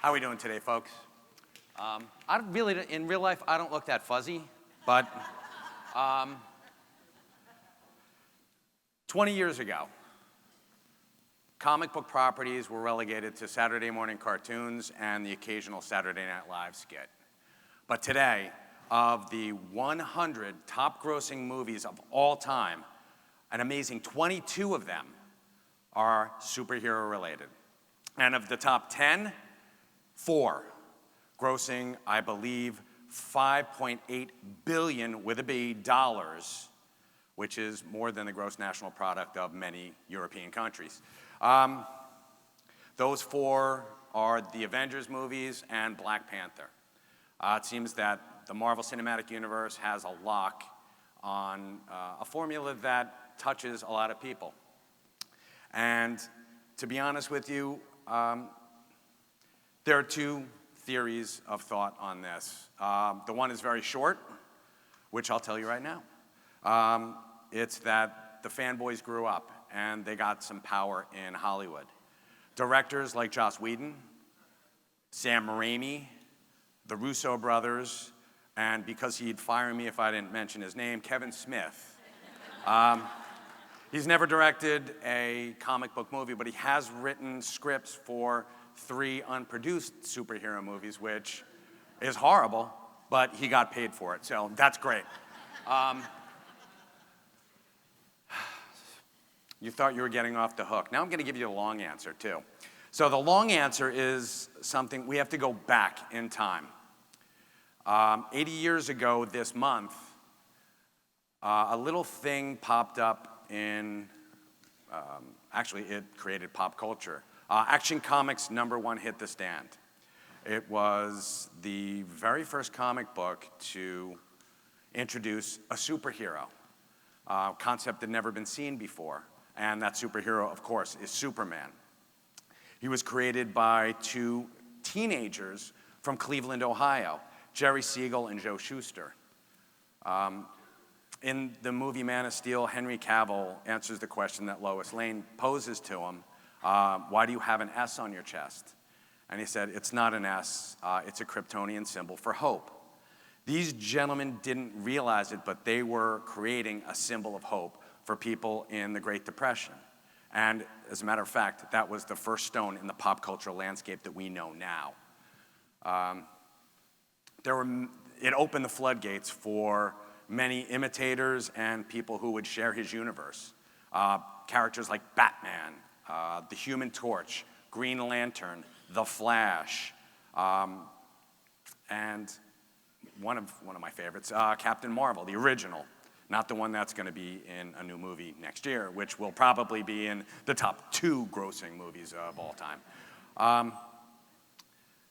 How are we doing today, folks? In real life, I don't look that fuzzy, but 20 years ago, comic book properties were relegated to Saturday morning cartoons and the occasional Saturday Night Live skit. But today, of the 100 top-grossing movies of all time, an amazing 22 of them are superhero-related. And of the top 10, 4 grossing, I believe, $5.8 billion with a B dollars, which is more than the gross national product of many European countries. Those 4 are the Avengers movies and Black Panther. It seems that the Marvel Cinematic Universe has a lock on a formula that touches a lot of people. And to be honest with you, there are 2 theories of thought on this. The one is very short, which I'll tell you right now. It's that the fanboys grew up and they got some power in Hollywood. Directors like Joss Whedon, Sam Raimi, the Russo brothers, and because he'd fire me if I didn't mention his name, Kevin Smith. He's never directed a comic book movie, but he has written scripts for 3 unproduced superhero movies, which is horrible, but he got paid for it, so that's great. You thought you were getting off the hook. Now I'm gonna give you a long answer, too. So the long answer is something we have to go back in time. 80 years ago this month, a little thing popped up in, actually it created pop culture. Action Comics #1 hit the stand. It was the very first comic book to introduce a superhero, a concept that had never been seen before. And that superhero, of course, is Superman. He was created by 2 teenagers from Cleveland, Ohio, Jerry Siegel and Joe Shuster. In the movie Man of Steel, Henry Cavill answers the question that Lois Lane poses to him, why do you have an S on your chest? And he said, it's not an S, it's a Kryptonian symbol for hope. These gentlemen didn't realize it, but they were creating a symbol of hope for people in the Great Depression. And as a matter of fact, that was the first stone in the pop cultural landscape that we know now. It opened the floodgates for many imitators and people who would share his universe. Characters like Batman, the Human Torch, Green Lantern, The Flash, and one of my favorites, Captain Marvel, the original. Not the one that's going to be in a new movie next year, which will probably be in the top 2 grossing movies of all time.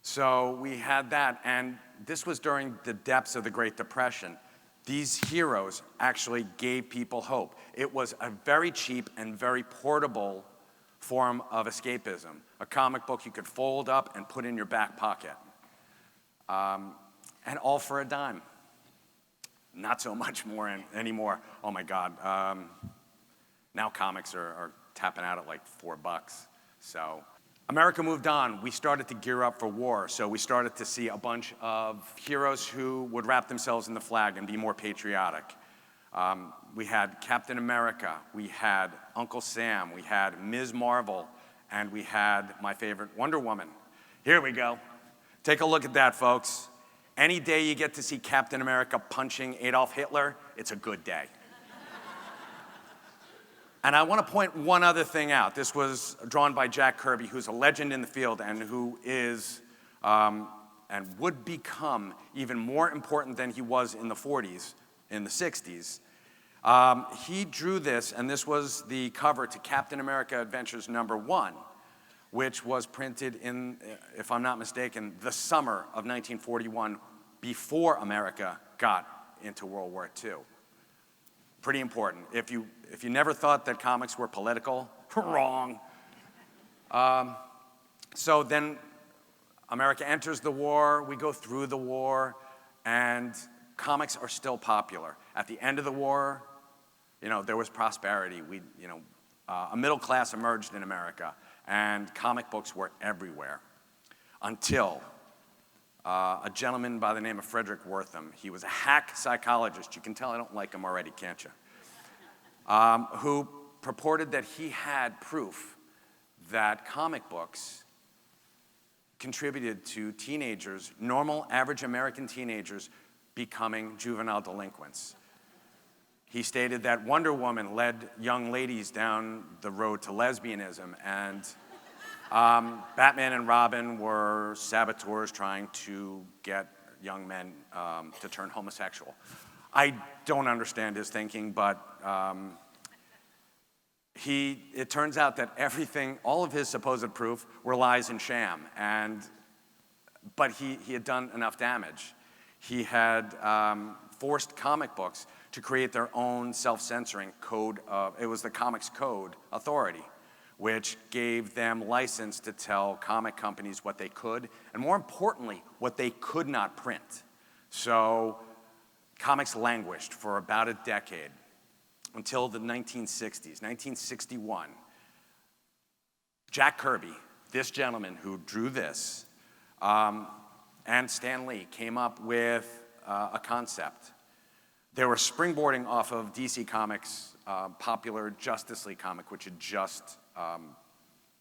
So we had that, and this was during the depths of the Great Depression. These heroes actually gave people hope. It was a very cheap and very portable form of escapism. A comic book you could fold up and put in your back pocket. And all for a dime. Not so much more anymore. Oh my God. Now comics are tapping out at like $4. So America moved on. We started to gear up for war. So we started to see a bunch of heroes who would wrap themselves in the flag and be more patriotic. We had Captain America. We had Uncle Sam. We had Ms. Marvel. And we had my favorite, Wonder Woman. Here we go. Take a look at that, folks. Any day you get to see Captain America punching Adolf Hitler, it's a good day. And I want to point one other thing out. This was drawn by Jack Kirby, who's a legend in the field and who is and would become even more important than he was in the 40s, in the 60s. He drew this, and this was the cover to Captain America Adventures #1, which was printed in, if I'm not mistaken, the summer of 1941, before America got into World War II. Pretty important. If you never thought that comics were political, wrong. So then America enters the war, we go through the war, and comics are still popular. At the end of the war, there was prosperity. A middle class emerged in America, and comic books were everywhere. until a gentleman by the name of Frederick Wortham, he was a hack psychologist, you can tell I don't like him already, can't you? Who purported that he had proof that comic books contributed to teenagers, normal, average American teenagers, becoming juvenile delinquents. He stated that Wonder Woman led young ladies down the road to lesbianism, and Batman and Robin were saboteurs trying to get young men to turn homosexual. I don't understand his thinking, but it turns out that everything, all of his supposed proof were lies and sham, but he had done enough damage. He had forced comic books to create their own self-censoring code. It was the Comics Code Authority, which gave them license to tell comic companies what they could, and more importantly, what they could not print. So comics languished for about a decade until the 1960s, 1961. Jack Kirby, this gentleman who drew this, and Stan Lee came up with a concept. They were springboarding off of DC Comics' popular Justice League comic, which had just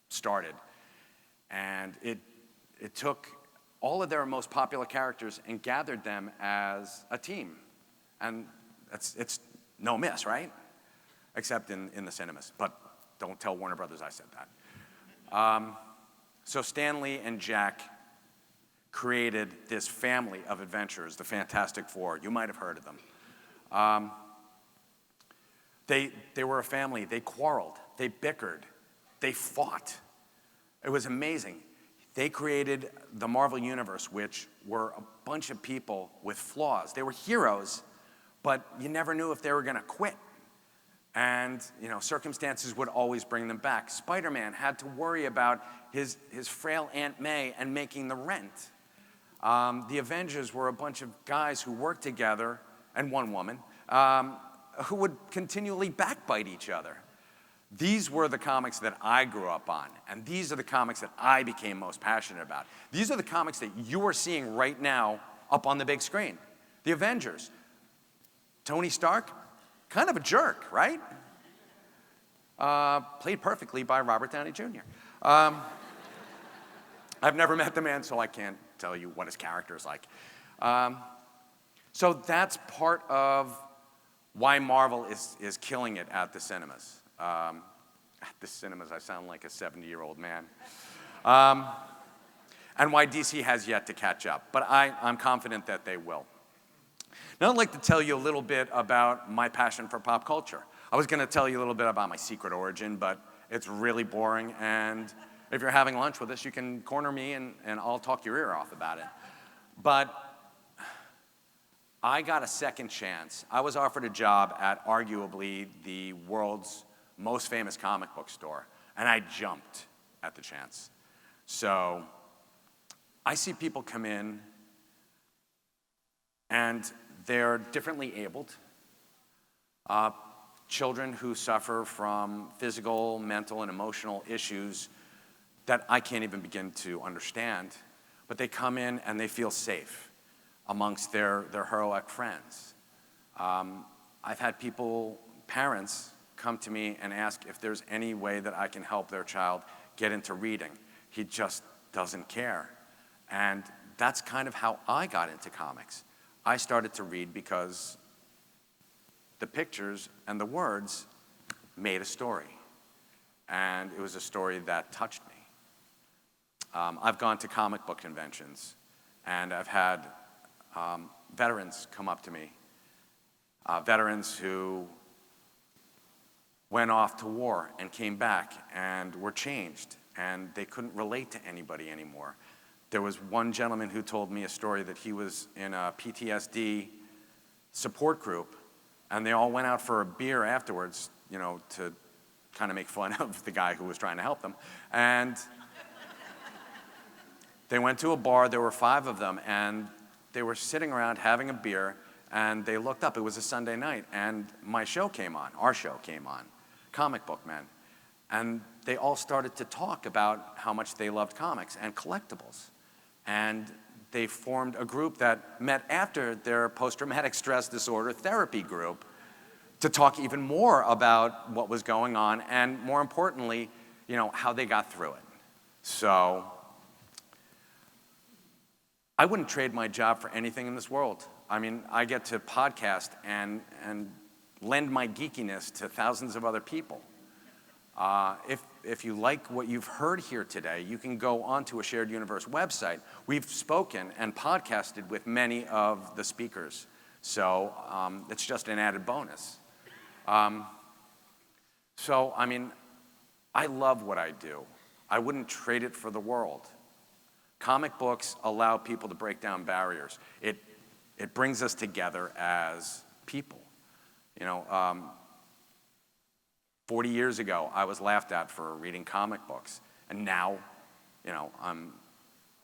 started. And it took all of their most popular characters and gathered them as a team. And it's no miss, right? Except in the cinemas. But don't tell Warner Brothers I said that. So Stan Lee and Jack created this family of adventurers, the Fantastic Four. You might have heard of them. They were a family. They quarreled. They bickered. They fought. It was amazing. They created the Marvel Universe, which were a bunch of people with flaws. They were heroes, but you never knew if they were going to quit. And, circumstances would always bring them back. Spider-Man had to worry about his frail Aunt May and making the rent. The Avengers were a bunch of guys who worked together, and one woman, who would continually backbite each other. These were the comics that I grew up on, and these are the comics that I became most passionate about. These are the comics that you are seeing right now up on the big screen. The Avengers. Tony Stark, kind of a jerk, right? Played perfectly by Robert Downey Jr. I've never met the man, so I can't tell you what his character is like. So that's part of why Marvel is killing it at the cinemas. At the cinemas, I sound like a 70-year-old man. And why DC has yet to catch up. But I'm confident that they will. Now I'd like to tell you a little bit about my passion for pop culture. I was going to tell you a little bit about my secret origin, but it's really boring. And if you're having lunch with us, you can corner me and I'll talk your ear off about it. But I got a second chance. I was offered a job at arguably the world's most famous comic book store, and I jumped at the chance. So I see people come in, and they're differently abled. Children who suffer from physical, mental, and emotional issues that I can't even begin to understand, but they come in and they feel safe amongst their heroic friends. I've had parents come to me and ask if there's any way that I can help their child get into reading. He just doesn't care. And that's kind of how I got into comics. I started to read because the pictures and the words made a story. And it was a story that touched me. I've gone to comic book conventions, and I've had veterans come up to me, veterans who went off to war and came back and were changed, and they couldn't relate to anybody anymore. There was one gentleman who told me a story that he was in a PTSD support group, and they all went out for a beer afterwards, to kind of make fun of the guy who was trying to help them. And they went to a bar, there were 5 of them, and they were sitting around having a beer, and they looked up. It was a Sunday night, and my show came on, our show came on, Comic Book Men. And they all started to talk about how much they loved comics and collectibles. And they formed a group that met after their post-traumatic stress disorder therapy group to talk even more about what was going on and, more importantly, how they got through it. So I wouldn't trade my job for anything in this world. I mean, I get to podcast and lend my geekiness to thousands of other people. If you like what you've heard here today, you can go onto a Shared Universe website. We've spoken and podcasted with many of the speakers, so it's just an added bonus. So, I mean, I love what I do. I wouldn't trade it for the world. Comic books allow people to break down barriers. It brings us together as people. 40 years ago, I was laughed at for reading comic books. And now, I'm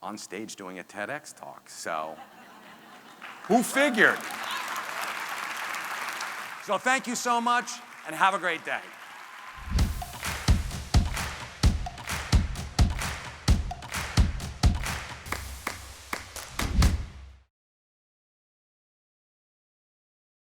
on stage doing a TEDx talk. So, who figured? So thank you so much, and have a great day.